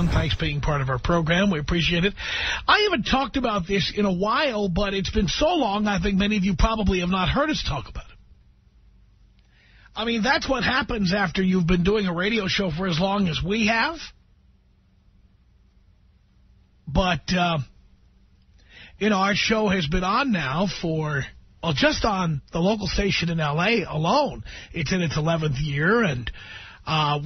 Thanks for being part of our program. We appreciate it. I haven't talked about this in a while, but it's been so long, I think many of you probably have not heard us talk about it. I mean, that's what happens after you've been doing a radio show for as long as we have. But, you know, our show has been on now for, well, just on the local station in L.A. alone. It's in its 11th year, and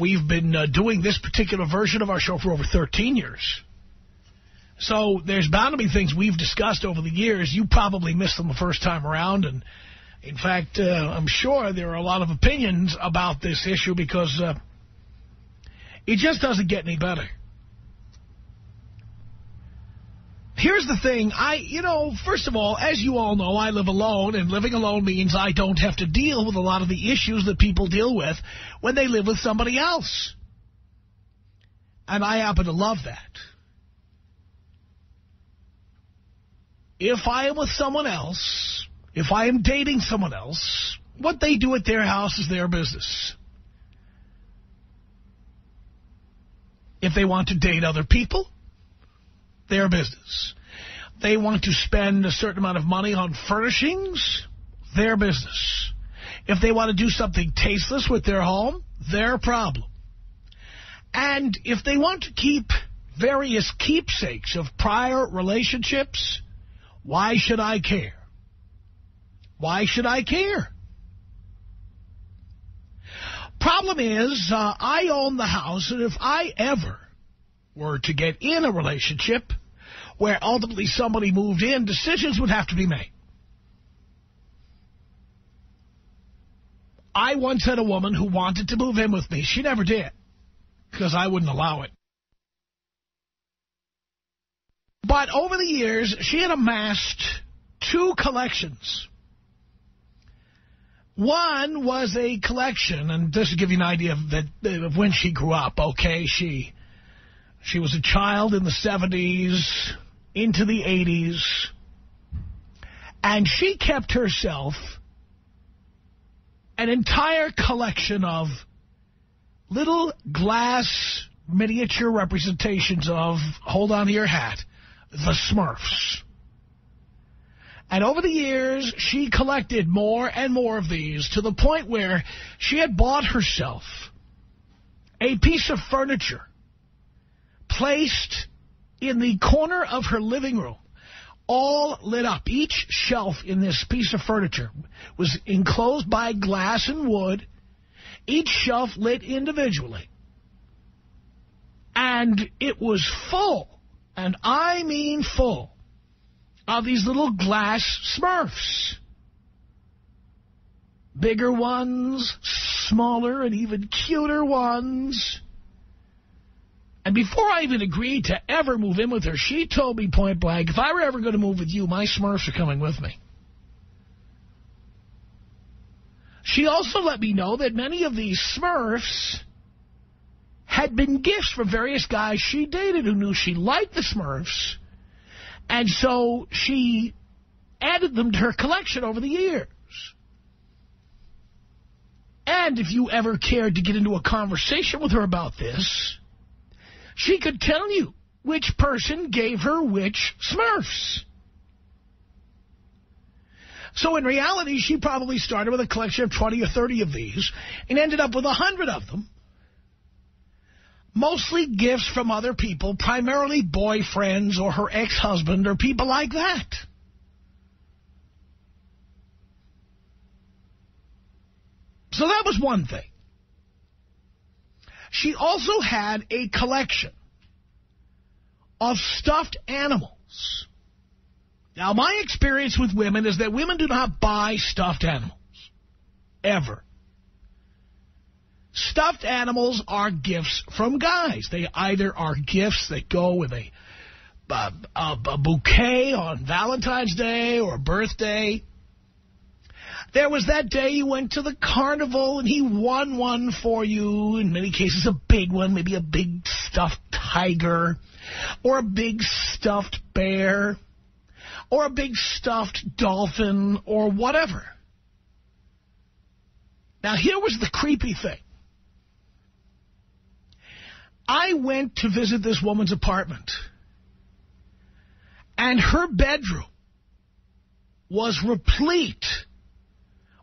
we've been doing this particular version of our show for over 13 years. So there's bound to be things we've discussed over the years. You probably missed them the first time around, and in fact, I'm sure there are a lot of opinions about this issue because it just doesn't get any better. Here's the thing. First of all, as you all know, I live alone, and living alone means I don't have to deal with a lot of the issues that people deal with when they live with somebody else. And I happen to love that. If I am with someone else, if I am dating someone else, what they do at their house is their business. If they want to date other people, their business. They want to spend a certain amount of money on furnishings, their business. If they want to do something tasteless with their home, their problem. And if they want to keep various keepsakes of prior relationships, why should I care? Why should I care? Problem is, I own the house, and if I ever were to get in a relationship where ultimately somebody moved in, decisions would have to be made. I once had a woman who wanted to move in with me. She never did, because I wouldn't allow it. But over the years, she had amassed 2 collections. One was a collection, and just to give you an idea of when she grew up, okay, She was a child in the 70s, into the 80s, and she kept herself an entire collection of little glass miniature representations of, hold on to your hat, the Smurfs. And over the years, she collected more and more of these to the point where she had bought herself a piece of furniture placed in the corner of her living room, all lit up. Each shelf in this piece of furniture was enclosed by glass and wood, each shelf lit individually. And it was full, and I mean full, of these little glass Smurfs. Bigger ones, smaller, and even cuter ones. And before I even agreed to ever move in with her, she told me point blank, if I were ever going to move with you, my Smurfs are coming with me. She also let me know that many of these Smurfs had been gifts from various guys she dated who knew she liked the Smurfs. And so she added them to her collection over the years. And if you ever cared to get into a conversation with her about this, she could tell you which person gave her which Smurfs. So in reality, she probably started with a collection of 20 or 30 of these and ended up with 100 of them. Mostly gifts from other people, primarily boyfriends or her ex-husband or people like that. So that was one thing. She also had a collection of stuffed animals. Now, my experience with women is that women do not buy stuffed animals. Ever. Stuffed animals are gifts from guys. They either are gifts that go with a bouquet on Valentine's Day or birthday. There was that day you went to the carnival and he won one for you, in many cases a big one, maybe a big stuffed tiger or a big stuffed bear or a big stuffed dolphin or whatever. Now, here was the creepy thing. I went to visit this woman's apartment, and her bedroom was replete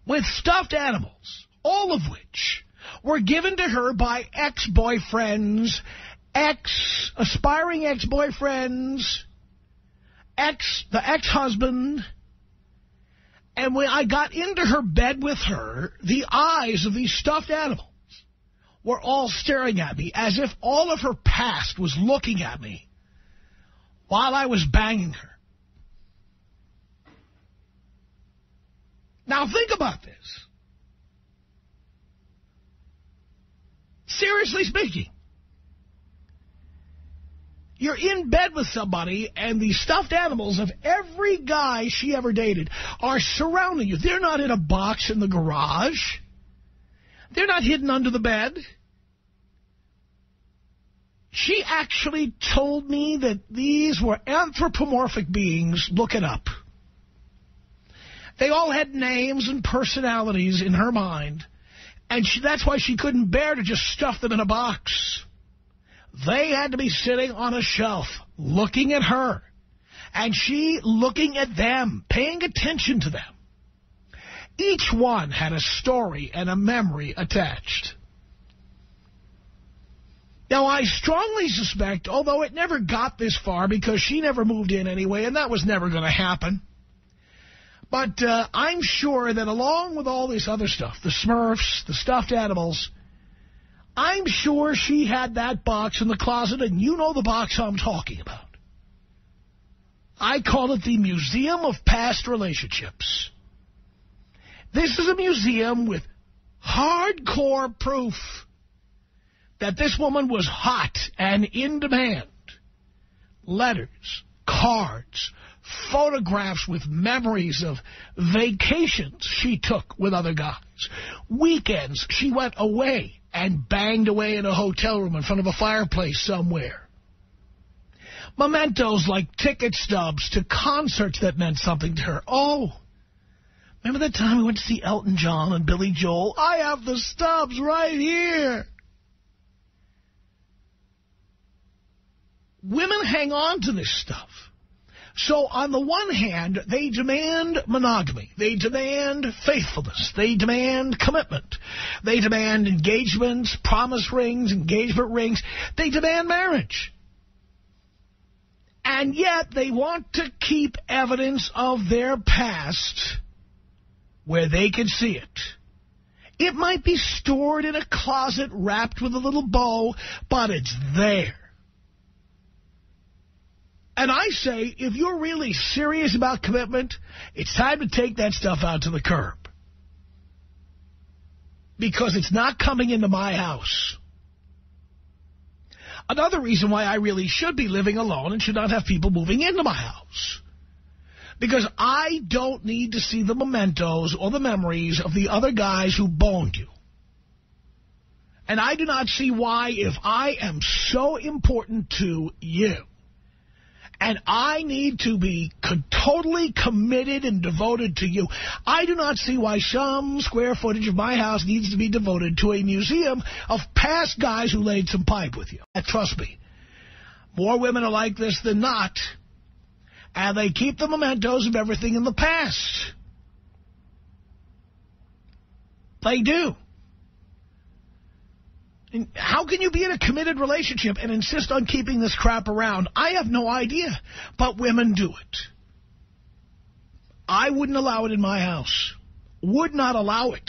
with stuffed animals, all of which were given to her by ex-boyfriends, aspiring ex-boyfriends, the ex-husband. And when I got into her bed with her, the eyes of these stuffed animals were all staring at me as if all of her past was looking at me while I was banging her. Now think about this. Seriously speaking, you're in bed with somebody and the stuffed animals of every guy she ever dated are surrounding you. They're not in a box in the garage. They're not hidden under the bed. She actually told me that these were anthropomorphic beings. Look it up. They all had names and personalities in her mind, and that's why she couldn't bear to just stuff them in a box. They had to be sitting on a shelf, looking at her, and she looking at them, paying attention to them. Each one had a story and a memory attached. Now, I strongly suspect, although it never got this far because she never moved in anyway, and that was never going to happen, but I'm sure that along with all this other stuff, the Smurfs, the stuffed animals, I'm sure she had that box in the closet, and you know the box I'm talking about. I call it the Museum of Past Relationships. This is a museum with hardcore proof that this woman was hot and in demand. Letters, cards, photographs with memories of vacations she took with other guys. Weekends she went away and banged away in a hotel room in front of a fireplace somewhere. Mementos like ticket stubs to concerts that meant something to her. Oh, remember that time we went to see Elton John and Billy Joel? I have the stubs right here. Women hang on to this stuff. So on the one hand, they demand monogamy. They demand faithfulness. They demand commitment. They demand engagements, promise rings, engagement rings. They demand marriage. And yet they want to keep evidence of their past where they can see it. It might be stored in a closet wrapped with a little bow, but it's there. And I say, if you're really serious about commitment, it's time to take that stuff out to the curb. Because it's not coming into my house. Another reason why I really should be living alone and should not have people moving into my house. Because I don't need to see the mementos or the memories of the other guys who boned you. And I do not see why, if I am so important to you, and I need to be totally committed and devoted to you, I do not see why some square footage of my house needs to be devoted to a museum of past guys who laid some pipe with you. Trust me, more women are like this than not, and they keep the mementos of everything in the past. They do. And how can you be in a committed relationship and insist on keeping this crap around? I have no idea, but women do it. I wouldn't allow it in my house. Would not allow it.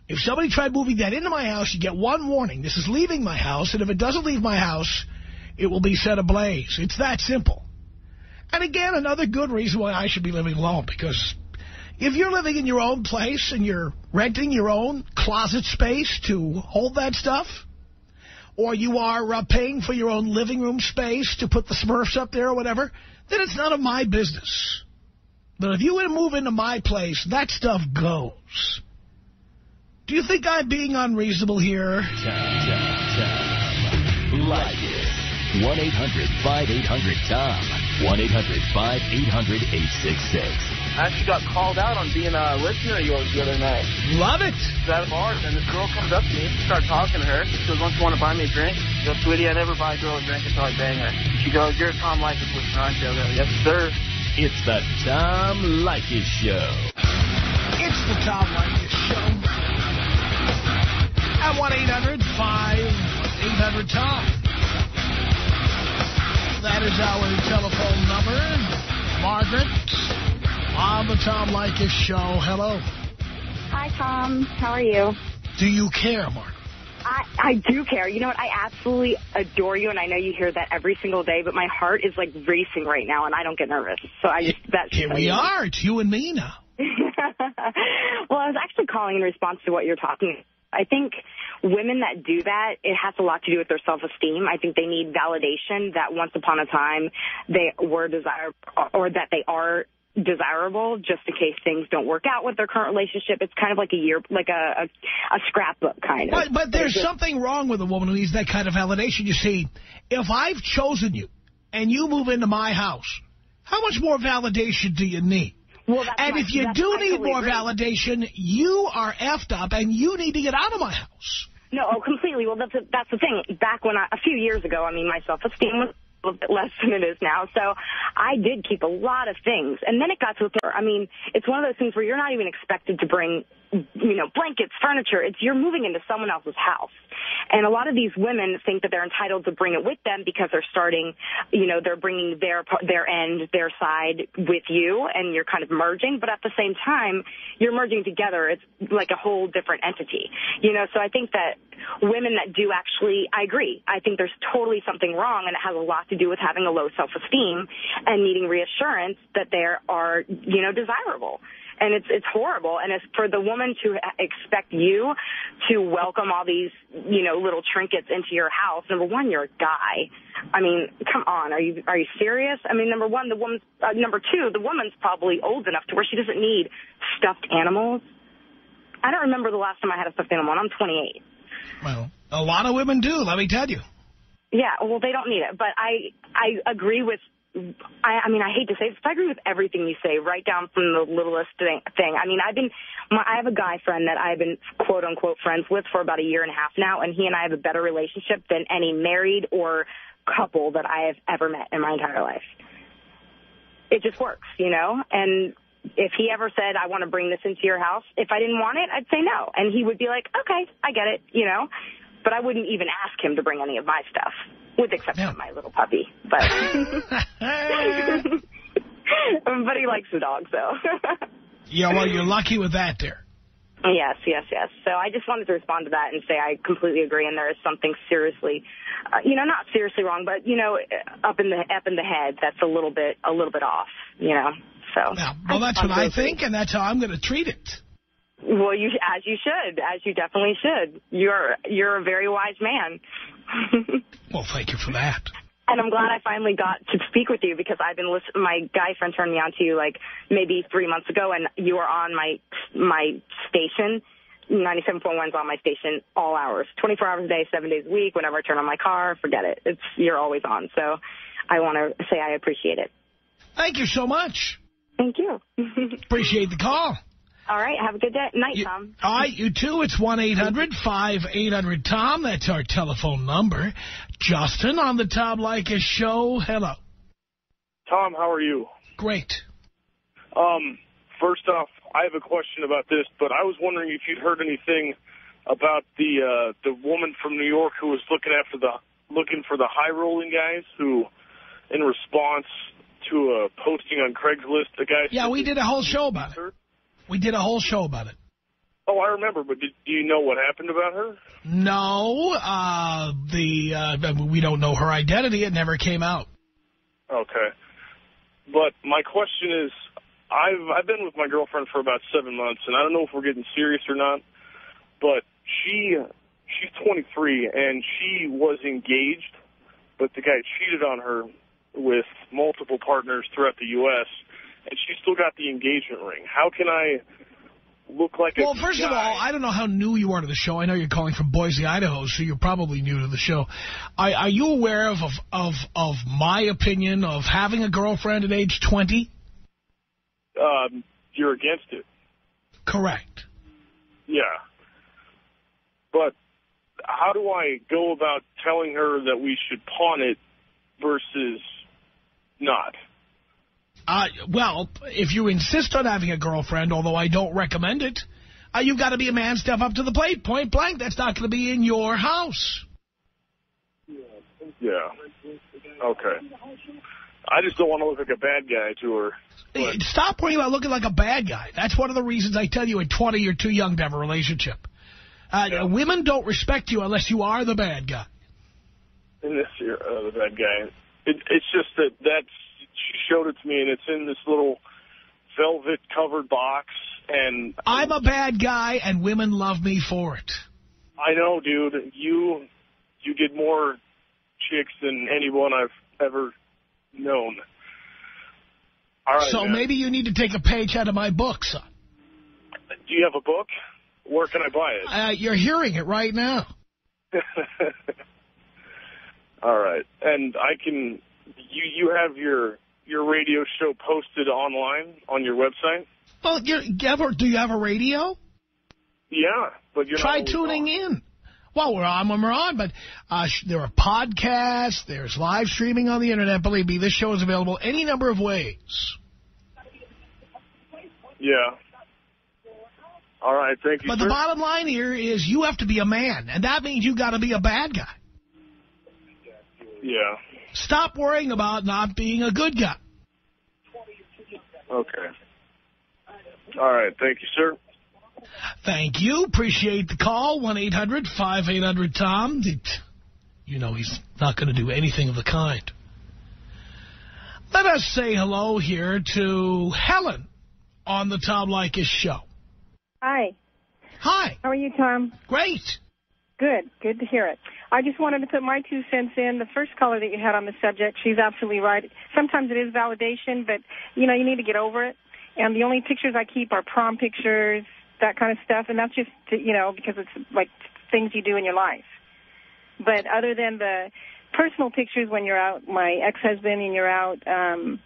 If somebody tried moving that into my house, you get one warning. This is leaving my house, and if it doesn't leave my house, it will be set ablaze. It's that simple. And again, another good reason why I should be living alone, because if you're living in your own place and you're renting your own closet space to hold that stuff, or you are paying for your own living room space to put the Smurfs up there or whatever, then it's none of my business. But if you were to move into my place, that stuff goes. Do you think I'm being unreasonable here? Tom Leykis. 1-800-5800-TOM. 1-800-5800-866. I actually got called out on being a listener of yours the other night. Love it. At a bar, and this girl comes up to me, starts talking to her. She goes, "Don't you want to buy me a drink?" She goes, "Sweetie, I never buy a girl a drink until I bang her." She goes, "You're a Tom Leykis listener, aren't you?" I go, "Yes, sir." It's the Tom Leykis Show. It's the Tom Leykis Show. At 1-800-5800-TOM. That is our telephone number. Margaret, on the Tom Leykis Show. Hello. Hi, Tom. How are you? Do you care, Margaret? I do care. You know what? I absolutely adore you, and I know you hear that every single day, but my heart is, like, racing right now, and I don't get nervous. So Here we are. It's you and me now. Well, I was actually calling in response to what you're talking about. I think women that do that, it has a lot to do with their self-esteem. I think they need validation that once upon a time they were desirable, or that they are desirable, just in case things don't work out with their current relationship. It's kind of like a scrapbook kind of. But there's something wrong with a woman who needs that kind of validation. You see, if I've chosen you and you move into my house, how much more validation do you need? Well, and if you do need more validation, you are effed up and you need to get out of my house. No, completely. Well, that's the thing. Back when a few years ago, I mean, my self-esteem was a little bit less than it is now. So I did keep a lot of things. And then it got to a point, I mean, it's one of those things where you're not even expected to bring, you know, blankets, furniture. You're moving into someone else's house. And a lot of these women think that they're entitled to bring it with them because they're starting, you know, they're bringing their end, their side with you, and you're kind of merging. But at the same time, you're merging together. It's like a whole different entity, you know. So I think that women that do actually, I agree. I think there's totally something wrong, and it has a lot to do with having a low self-esteem and needing reassurance that they are, you know, desirable. And it's horrible. And it's for the woman to expect you to welcome all these, you know, little trinkets into your house. Number one, you're a guy. I mean, come on. Are you serious? I mean, number two, the woman's probably old enough to where she doesn't need stuffed animals. I don't remember the last time I had a stuffed animal, and I'm 28. Well, a lot of women do, let me tell you. Yeah, well, they don't need it. But I agree with, I mean, I hate to say this, but I agree with everything you say, right down from the littlest thing. I mean, I have a guy friend that I've been quote-unquote friends with for about 1.5 years now, and he and I have a better relationship than any married or couple that I have ever met in my entire life. It just works, you know? And if he ever said, I want to bring this into your house, if I didn't want it, I'd say no. And he would be like, okay, I get it, you know? But I wouldn't even ask him to bring any of my stuff, with the exception of my little puppy. But but he likes the dog, so. Yeah, well, you're lucky with that there. Yes. So I just wanted to respond to that and say I completely agree, and there is something seriously, you know, not seriously wrong, but, you know, up in the head that's a little bit off, you know. So. Well, that's what I think, and that's how I'm going to treat it. Well, as you definitely should. You're a very wise man. Well, thank you for that. And I'm glad I finally got to speak with you, because I've been listening. My guy friend turned me on to you like maybe 3 months ago, and you are on my station. 97.1 is on my station all hours, 24 hours a day, 7 days a week. Whenever I turn on my car, forget it. You're always on. So I want to say I appreciate it. Thank you so much. Thank you. Appreciate the call. All right. Have a good night, Tom. All right. You too. It's 1-800-5800-TOM. That's our telephone number. Justin on the Tom Leykis Show. Hello. Tom, how are you? Great. First off, I have a question about this, but I was wondering if you'd heard anything about the woman from New York who was looking for the high-rolling guys who, in response to a posting on Craigslist, the guy... Yeah, we did a whole show about it. We did a whole show about it. Oh, I remember, but do you know what happened about her? No, we don't know her identity. It never came out. Okay. But my question is, I've been with my girlfriend for about 7 months, and I don't know if we're getting serious or not, but she's 23, and she was engaged, but the guy cheated on her with multiple partners throughout the U.S., and she still got the engagement ring. How can I look like a Well, first of all, I don't know how new you are to the show. I know you're calling from Boise, Idaho, so you're probably new to the show. Are you aware of my opinion of having a girlfriend at age 20? You're against it. Correct. Yeah. But how do I go about telling her that we should pawn it versus not? Well, if you insist on having a girlfriend, although I don't recommend it, you've got to be a man, step up to the plate, point blank. That's not going to be in your house. Yeah. Okay. I just don't want to look like a bad guy to her. But Stop worrying about looking like a bad guy. That's one of the reasons I tell you at 20 you're too young to have a relationship. Women don't respect you unless you are the bad guy. In this year, the bad guy. It's just that she showed it to me, and it's in this little velvet-covered box. And I'm a bad guy, and women love me for it. I know, dude. You get more chicks than anyone I've ever known. All right, so man. Maybe you need to take a page out of my book, son. Do you have a book? Where can I buy it? You're hearing it right now. All right. And I can... You have your radio show posted online on your website? Well, do you have a radio? Yeah, but you're Try not tuning on. in. Well, we're on when we're on, but there are podcasts, there's live streaming on the Internet. Believe me, this show is available any number of ways. Yeah. All right, thank you, But sir. the bottom line here is you have to be a man, and that means you got to be a bad guy. Yeah. Stop worrying about not being a good guy. Okay. All right, thank you, sir. Thank you. Appreciate the call. 1-800-5800-TOM. You know he's not going to do anything of the kind. Let us say hello here to Helen on the Tom Leykis Show. Hi. Hi. How are you, Tom? Great. Good. Good to hear it. I just wanted to put my 2 cents in. The first caller that you had on the subject, she's absolutely right. Sometimes it is validation, but, you need to get over it. And the only pictures I keep are prom pictures, that kind of stuff. And that's just, because it's like things you do in your life. But other than the personal pictures when you're out, my ex-husband, and you're out on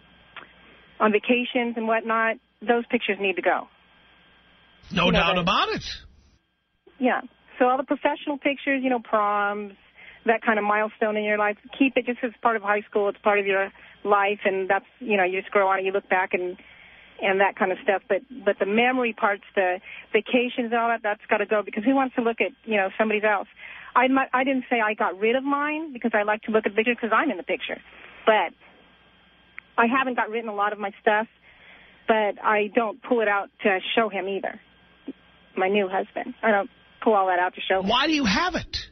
vacations and whatnot, those pictures need to go. No doubt about it. Yeah. So all the professional pictures, proms, that kind of milestone in your life, keep it just as part of high school. It's part of your life, and that's, you just grow on it, you look back and that kind of stuff. But the memory parts, the vacations and all that, that's got to go, because who wants to look at, somebody else? I didn't say I got rid of mine, because I like to look at pictures because I'm in the picture. But I haven't got rid of a lot of my stuff, but I don't pull it out to show him either. My new husband. I don't pull all that out to show him. Why do you have it?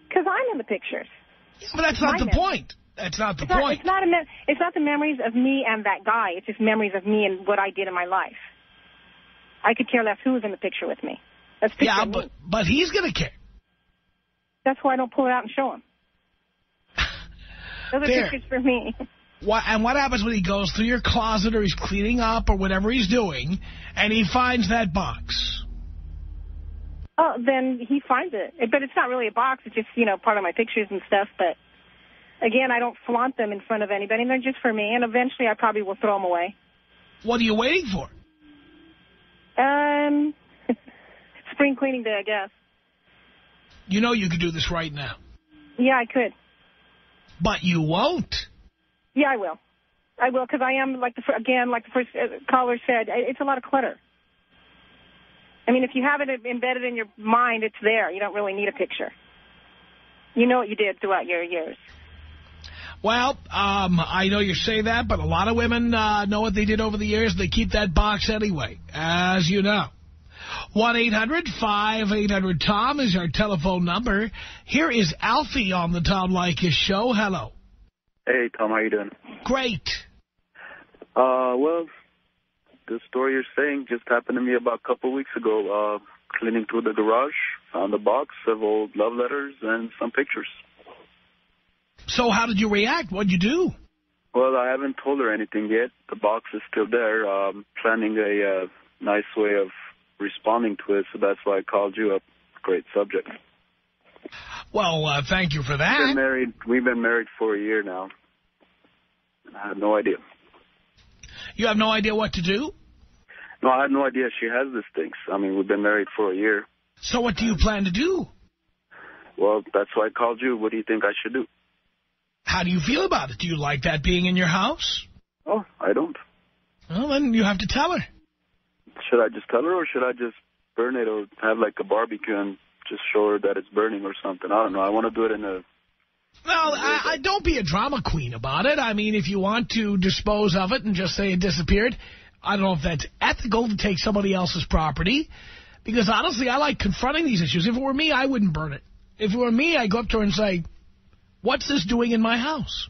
Because I'm in the pictures. Yeah, but that's not the point. That's not the point. It's not the memories of me and that guy. It's just memories of me and what I did in my life. I could care less who was in the picture with me. That's yeah, but he's going to care. That's why I don't pull it out and show him. Those are pictures for me. And what happens when he goes through your closet, or he's cleaning up, or whatever he's doing, and he finds that box? Oh, then he finds it. But it's not really a box. It's just, part of my pictures and stuff. But, again, I don't flaunt them in front of anybody. They're just for me. And eventually I probably will throw them away. What are you waiting for? Spring cleaning day, I guess. You know you could do this right now. Yeah, I could. But you won't. Yeah, I will. I will, because I am, like the first caller said, it's a lot of clutter. I mean, if you have it embedded in your mind, it's there. You don't really need a picture. You know what you did throughout your years. Well, I know you say that, but a lot of women know what they did over the years. They keep that box anyway, as you know. 1-800-5800-TOM is our telephone number. Here is Alfie on the Tom Leykis Show. Hello. Hey, Tom, how you doing? Great. Well, the story you're saying just happened to me about a couple of weeks ago. Cleaning through the garage, found a box of old love letters and some pictures. So how did you react? What'd you do? Well, I haven't told her anything yet. The box is still there. Planning a nice way of responding to it, so that's why I called you up. Great subject. Well, thank you for that. We've been married for a year now. I have no idea. You have no idea what to do? No, I had no idea she has these things. I mean, we've been married for a year. So what do you plan to do? Well, that's why I called you. What do you think I should do? How do you feel about it? Do you like that being in your house? Oh, I don't. Well, then you have to tell her. Should I just tell her, or should I just burn it, or have like a barbecue and just show her that it's burning or something? I don't know. I want to do it in a... Well, I don't be a drama queen about it. I mean, if you want to dispose of it and just say it disappeared, I don't know if that's ethical to take somebody else's property. Because honestly, I like confronting these issues. If it were me, I wouldn't burn it. If it were me, I'd go up to her and say, what's this doing in my house?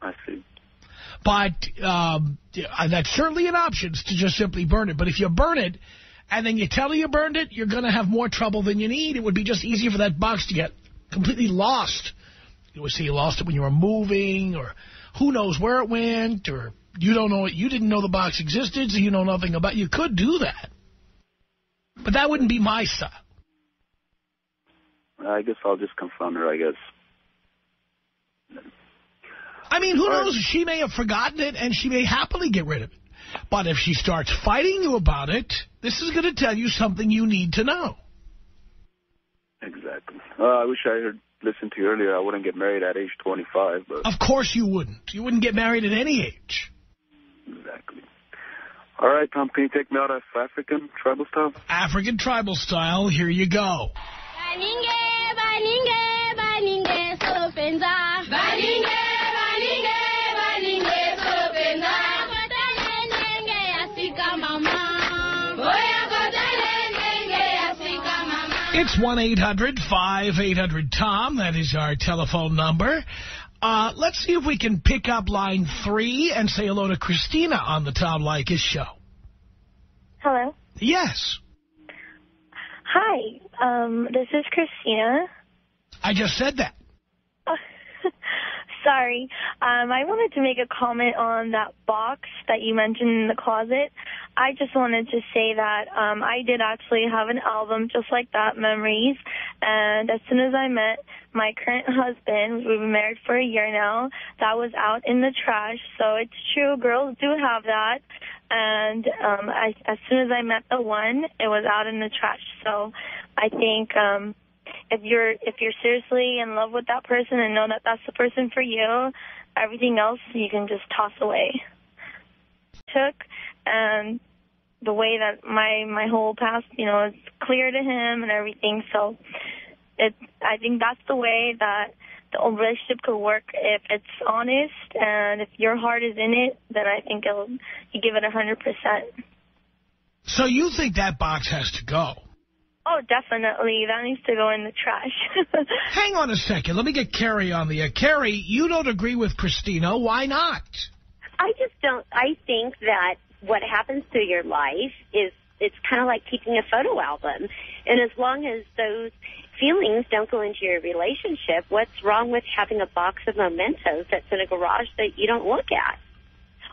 I see. But that's certainly an option, to just simply burn it. But if you burn it and then you tell her you burned it, you're going to have more trouble than you need. It would be just easier for that box to get completely lost. You would say you lost it when you were moving, or who knows where it went, or you don't know it. You didn't know the box existed, so you know nothing about it. You could do that. But that wouldn't be my style. I guess I'll just confront her, I guess. I mean, who knows? She may have forgotten it, and she may happily get rid of it. But if she starts fighting you about it, this is going to tell you something you need to know. Exactly. I wish I had listened to you earlier. I wouldn't get married at age 25. But of course you wouldn't. You wouldn't get married at any age. Exactly. All right, Tom, can you take me out of African tribal style? African tribal style, here you go. It's 1-800-5800-TOM. That is our telephone number. Let's see if we can pick up line 3 and say hello to Christina on the Tom Leykis Show. Hello. Yes. Hi. This is Christina. I just said that. Sorry. I wanted to make a comment on that box that you mentioned in the closet. I just wanted to say that I did actually have an album just like that, Memories. And as soon as I met my current husband, we've been married for a year now, that was out in the trash. So it's true, girls do have that. And as soon as I met the one, it was out in the trash. So I think if you're seriously in love with that person and know that that's the person for you, everything else you can just toss away. And the way that my whole past, is clear to him and everything. So I think that's the way that the old relationship could work if it's honest, and if your heart is in it, then I think you give it 100%. So you think that box has to go? Oh, definitely. That needs to go in the trash. Hang on a second. Let me get Carrie on the air. Carrie, you don't agree with Christina. Why not? I just don't. I think that what happens through your life is it's kind of like keeping a photo album. And as long as those feelings don't go into your relationship, what's wrong with having a box of mementos that's in a garage that you don't look at?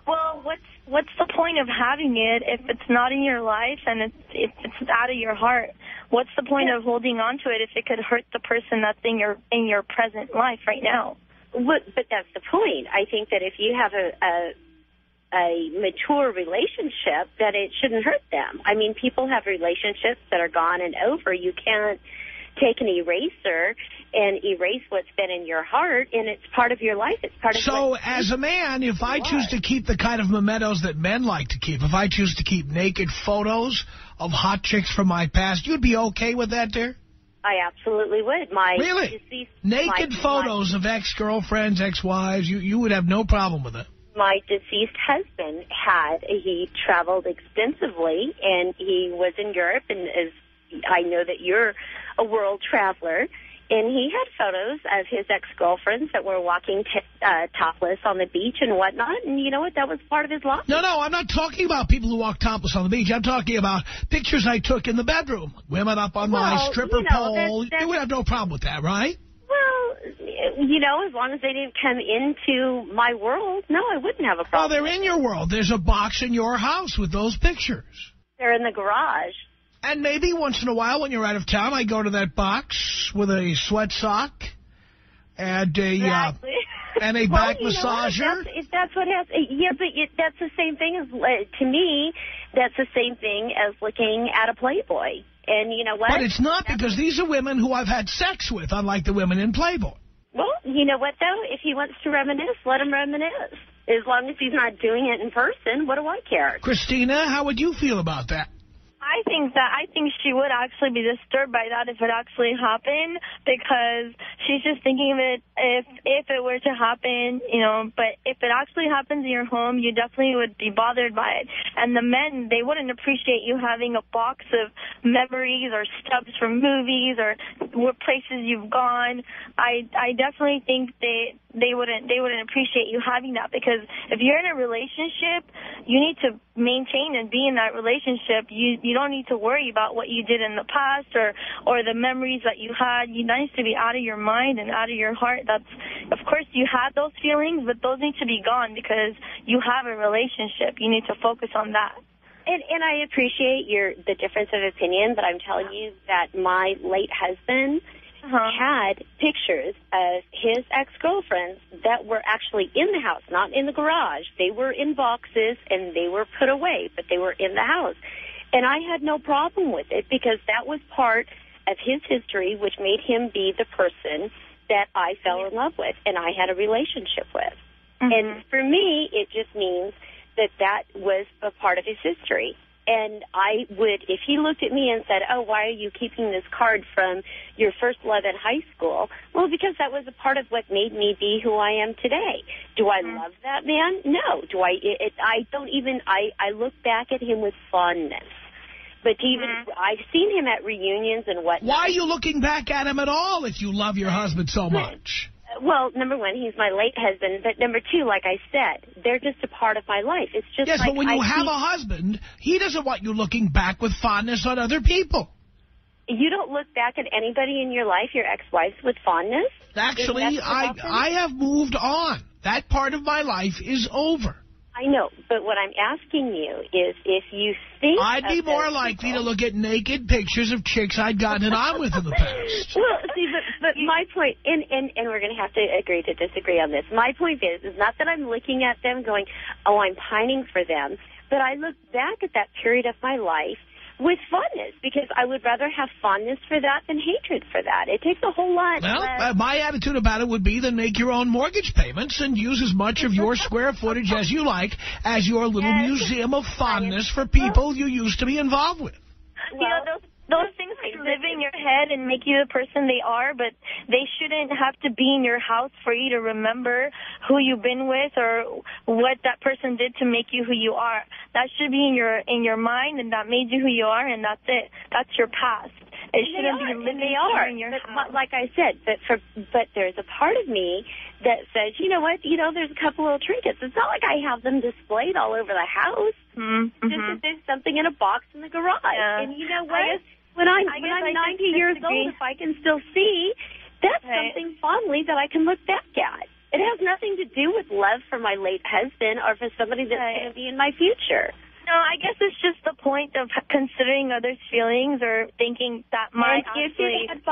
Well, what's the point of having it if it's not in your life and if it's out of your heart? What's the point of holding on to it if it could hurt the person that's in your present life right now? But that's the point. I think that if you have a mature relationship, that it shouldn't hurt them. I mean, people have relationships that are gone and over. You can't take an eraser and erase what's been in your heart, and it's part of your life. It's part of. So, as a man, if I choose to keep the kind of mementos that men like to keep, if I choose to keep naked photos of hot chicks from my past, you'd be okay with that, dear? I absolutely would. Really? Naked photos of ex-girlfriends, ex-wives, you would have no problem with it? My deceased husband he traveled extensively, and he was in Europe, and I know that you're a world traveler, and he had photos of his ex-girlfriends that were walking topless on the beach and whatnot, and you know what? That was part of his life. No, I'm not talking about people who walk topless on the beach. I'm talking about pictures I took in the bedroom. Women up on my stripper pole. You would have no problem with that, right? Well, as long as they didn't come into my world, no, I wouldn't have a problem. Well, they're in your world. There's a box in your house with those pictures. They're in the garage. And maybe once in a while when you're out of town, I go to that box with a sweat sock and a and a back massager. That's what has. Yeah, but that's the same thing as to me. That's the same thing as looking at a Playboy. And you know what? But it's not, because these are women who I've had sex with, unlike the women in Playboy. Well, you know what, though? If he wants to reminisce, let him reminisce. As long as he's not doing it in person, what do I care? Christina, how would you feel about that? I think she would actually be disturbed by that if it actually happened, because she's just thinking of it if it were to happen, you know. But if it actually happens in your home, you definitely would be bothered by it. And the men, they wouldn't appreciate you having a box of memories or stubs from movies or what places you've gone. I definitely think they wouldn't appreciate you having that, because if you're in a relationship, you need to maintain and be in that relationship. You don't need to worry about what you did in the past or the memories that you had. That needs to be out of your mind and out of your heart. Of course, you had those feelings, but those need to be gone because you have a relationship. You need to focus on that. And I appreciate the difference of opinion, but I'm telling you that my late husband had pictures of his ex-girlfriends that were actually in the house, not in the garage. They were in boxes and they were put away, but they were in the house. And I had no problem with it because that was part of his history, which made him be the person that I fell in love with and I had a relationship with. Mm-hmm. And for me, it just means that was a part of his history. And I would, if he looked at me and said, oh, why are you keeping this card from your first love in high school? Well, because that was a part of what made me be who I am today. Do I love that man? No. Do I? I look back at him with fondness. But I've seen him at reunions and whatnot. Why are you looking back at him at all if you love your husband so much? Well, number one, he's my late husband. But number two, like I said, they're just a part of my life. It's just yes, but when you have a husband, he doesn't want you looking back with fondness on other people. You don't look back at anybody in your life, your ex-wives, with fondness? Actually, I have moved on. That part of my life is over. I know, but what I'm asking you is if you think... I'd be more likely to look at naked pictures of chicks I'd gotten it on with in the past. Well, see, but my point, and we're going to have to agree to disagree on this. My point is not that I'm looking at them going, oh, I'm pining for them, but I look back at that period of my life with fondness, because I would rather have fondness for that than hatred for that. It takes a whole lot. Well, my attitude about it would be then make your own mortgage payments and use as much of your square footage as you like as your little museum of fondness for people you used to be involved with. Well, you know, those things can live in your head and make you the person they are, but they shouldn't have to be in your house for you to remember who you've been with or what that person did to make you who you are. That should be in your mind, and that made you who you are, and that's it. That's your past. It shouldn't be living in your house. Like I said, but there's a part of me that says, you know what, there's a couple little trinkets. It's not like I have them displayed all over the house. Mm-hmm. Just that there's something in a box in the garage. Yeah. And you know what? When I'm 90 years old, if I can still see, that's something fondly that I can look back at. It has nothing to do with love for my late husband or for somebody that's going to be in my future. No, I guess it's just the point of considering others' feelings or thinking that might if it had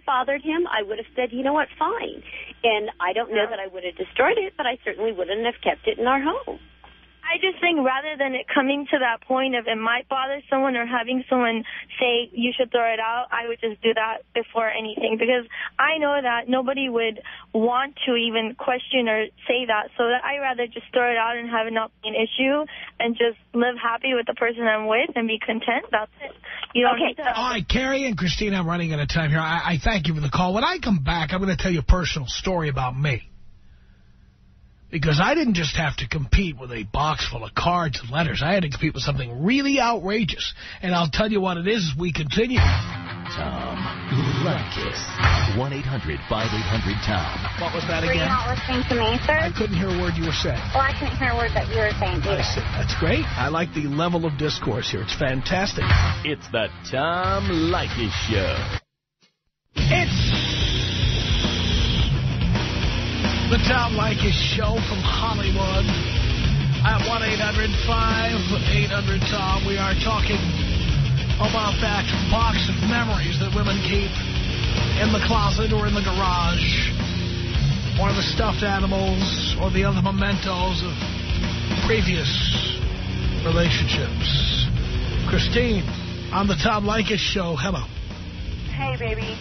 bothered him, I would have said, you know what, fine. And I don't know that I would have destroyed it, but I certainly wouldn't have kept it in our home. I just think rather than it coming to that point of it might bother someone or having someone say you should throw it out, I would just do that before anything, because I know that nobody would want to even question or say that. So that I'd rather just throw it out and have it not be an issue and just live happy with the person I'm with and be content. That's it. You don't need to. All right, Carrie and Christina, I'm running out of time here. I thank you for the call. When I come back, I'm going to tell you a personal story about me. Because I didn't just have to compete with a box full of cards and letters. I had to compete with something really outrageous. And I'll tell you what it is as we continue. Tom Leykis. 1-800-5800-TOM. What was that again? Were you not listening to me, sir? I couldn't hear a word you were saying. Well, I couldn't hear a word that you were saying either. That's great. I like the level of discourse here. It's fantastic. It's the Tom Leykis Show. It's the Tom Leykis Show from Hollywood At 1-800-5800-TOM, we are talking about that box of memories that women keep in the closet or in the garage, or the stuffed animals, or the other mementos of previous relationships. Christine, on the Tom Leykis Show. Hello. Hey, baby.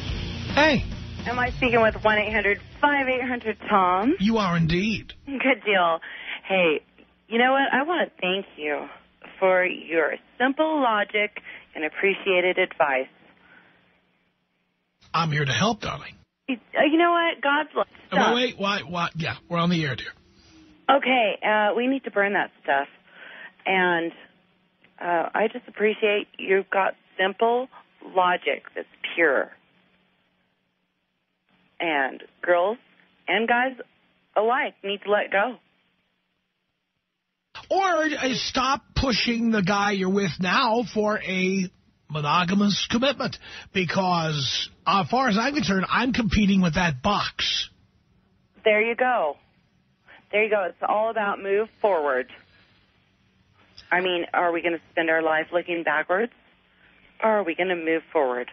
Hey. Am I speaking with 1-800-5800-TOM? You are indeed. Good deal. Hey, you know what? I want to thank you for your simple logic and appreciated advice. I'm here to help, darling. You know what? God bless. Wait, what? Yeah, we're on the air, dear. Okay, we need to burn that stuff. And I just appreciate you've got simple logic that's pure. And girls and guys alike need to let go. Or stop pushing the guy you're with now for a monogamous commitment. Because as far as I'm concerned, I'm competing with that box. There you go. There you go. It's all about move forward. I mean, are we going to spend our life looking backwards? Or are we going to move forward?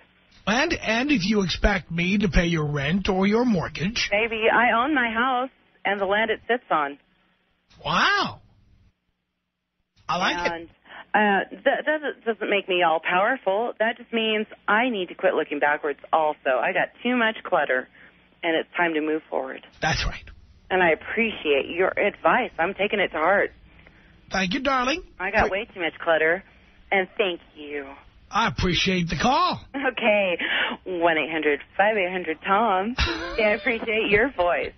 And if you expect me to pay your rent or your mortgage... Baby, I own my house and the land it sits on. Wow. I like it. That doesn't make me all powerful. That just means I need to quit looking backwards also. I got too much clutter, and it's time to move forward. That's right. And I appreciate your advice. I'm taking it to heart. Thank you, darling. I got way too much clutter, and thank you. I appreciate the call. Okay, 1-800-5800-TOM. I appreciate your voice.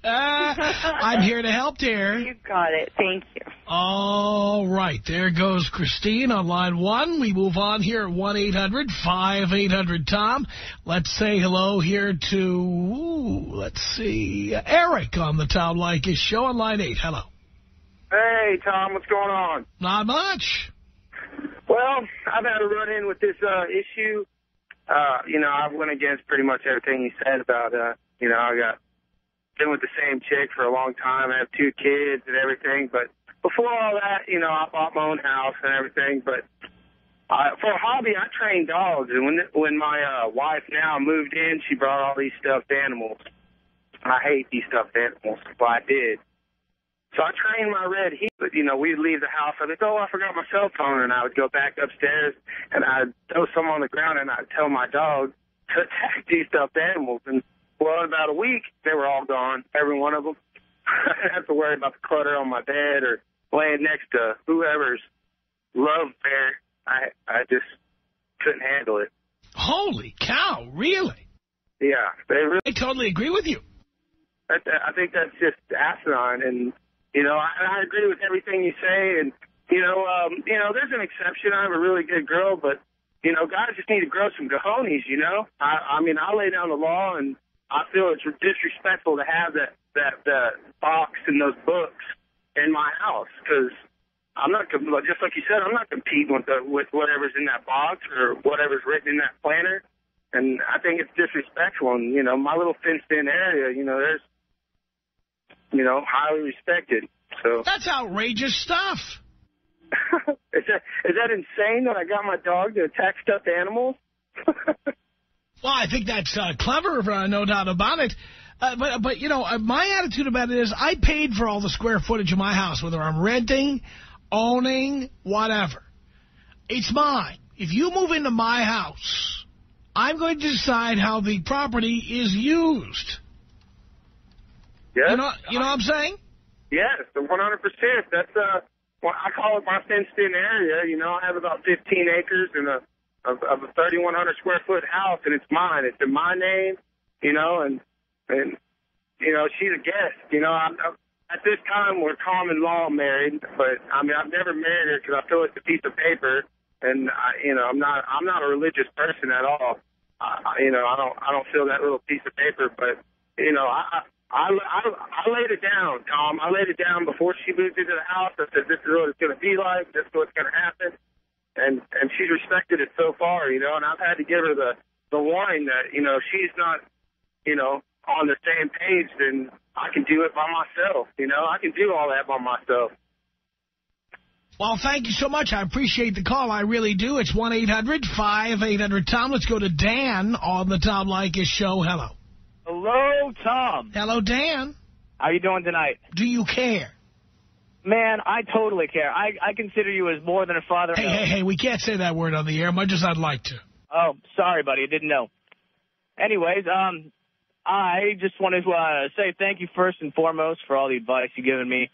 I'm here to help, dear. You got it. Thank you. All right, there goes Christine on line one. We move on here at 1-800-5800-TOM. Let's say hello here to, Eric on the Tom Leykis Show on line 8. Hello. Hey, Tom, what's going on? Not much. Well, I've had a run-in with this issue. I went against pretty much everything you said about, I been with the same chick for a long time. I have 2 kids and everything. But before all that, I bought my own house and everything. But for a hobby, I train dogs. And when my wife now moved in, she brought all these stuffed animals. I hate these stuffed animals, but I did. So I trained my red heat, but, we'd leave the house. I'd think, I forgot my cell phone, and I would go back upstairs, and I'd throw some on the ground, and I'd tell my dog to attack these stuffed animals. And, well, in about a week, they were all gone, every one of them. I didn't have to worry about the clutter on my bed or laying next to whoever's love bear. I just couldn't handle it. Holy cow, really? Yeah. I totally agree with you. I think that's just asinine, and... I agree with everything you say, and, there's an exception. I'm a really good girl, but, guys just need to grow some cojones, I lay down the law, and I feel it's disrespectful to have that box and those books in my house, because I'm not, just like you said, I'm not competing with whatever's in that box or whatever's written in that planner, and I think it's disrespectful, and, my little fenced-in area, there's, highly respected. So that's outrageous stuff. Is that insane that I got my dog to attack stuffed animals? Well, I think that's clever, no doubt about it. But my attitude about it is I paid for all the square footage of my house, whether I'm renting, owning, whatever. It's mine. If you move into my house, I'm going to decide how the property is used. Yes. You know what I'm saying? Yes, 100%. That's I call it my fenced-in area. I have about 15 acres and of a 3,100 square foot house, and it's mine. It's in my name, and she's a guest. At this time we're common law married, but I've never married her because I feel it's a piece of paper, and I'm not a religious person at all. I don't feel that little piece of paper, but I laid it down, Tom. I laid it down before she moved into the house. I said, this is what it's going to be like. This is what's going to happen. And she's respected it so far, and I've had to give her the warning that, she's not, on the same page, then I can do it by myself. I can do all that by myself. Well, thank you so much. I appreciate the call. I really do. It's 1-800-5800-TOM. Let's go to Dan on the Tom Leykis Show. Hello. Hello, Tom. Hello, Dan. How you doing tonight? Do you care? Man, I totally care. I consider you as more than a father. Hey, we can't say that word on the air, much as I'd like to. Oh, sorry, buddy. I didn't know. Anyways, I just wanted to say thank you first and foremost for all the advice you've given me.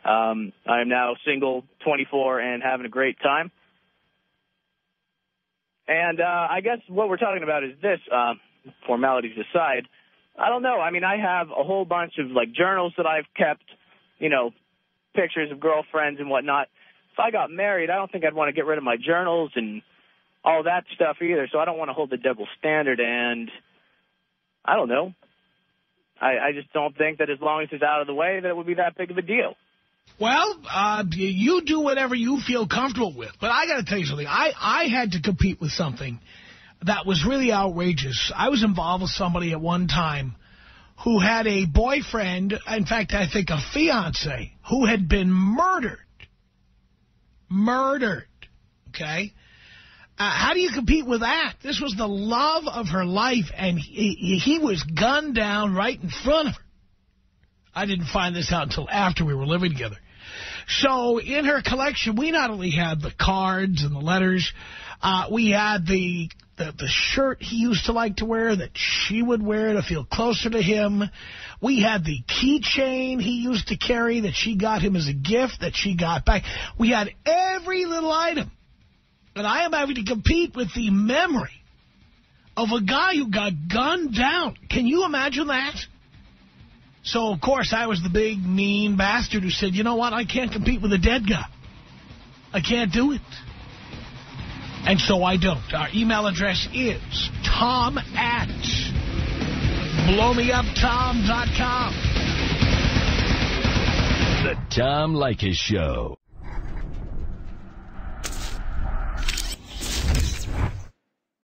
I am now single, 24, and having a great time. And I guess what we're talking about is this, formalities aside. I don't know. I mean, I have a whole bunch of, like, journals that I've kept, you know, pictures of girlfriends and whatnot. If I got married, I don't think I'd want to get rid of my journals and all that stuff either, so I don't want to hold the double standard, and I don't know. I just don't think that as long as it's out of the way that it would be that big of a deal. Well, you do whatever you feel comfortable with. But I got to tell you something. I had to compete with something that was really outrageous. I was involved with somebody at one time who had a boyfriend, in fact, I think a fiancé, who had been murdered. Murdered. Okay? How do you compete with that? This was the love of her life, and he was gunned down right in front of her. I didn't find this out until after we were living together. So in her collection, we not only had the cards and the letters, we had the shirt he used to like to wear that she would wear to feel closer to him. We had the keychain he used to carry that she got him as a gift that she got back. We had every little item. And I am having to compete with the memory of a guy who got gunned down. Can you imagine that? So, of course, I was the big, mean bastard who said, you know what, I can't compete with a dead guy. I can't do it. And so I don't. Our email address is tom@blowmeuptom.com. The Tom Leykis Show.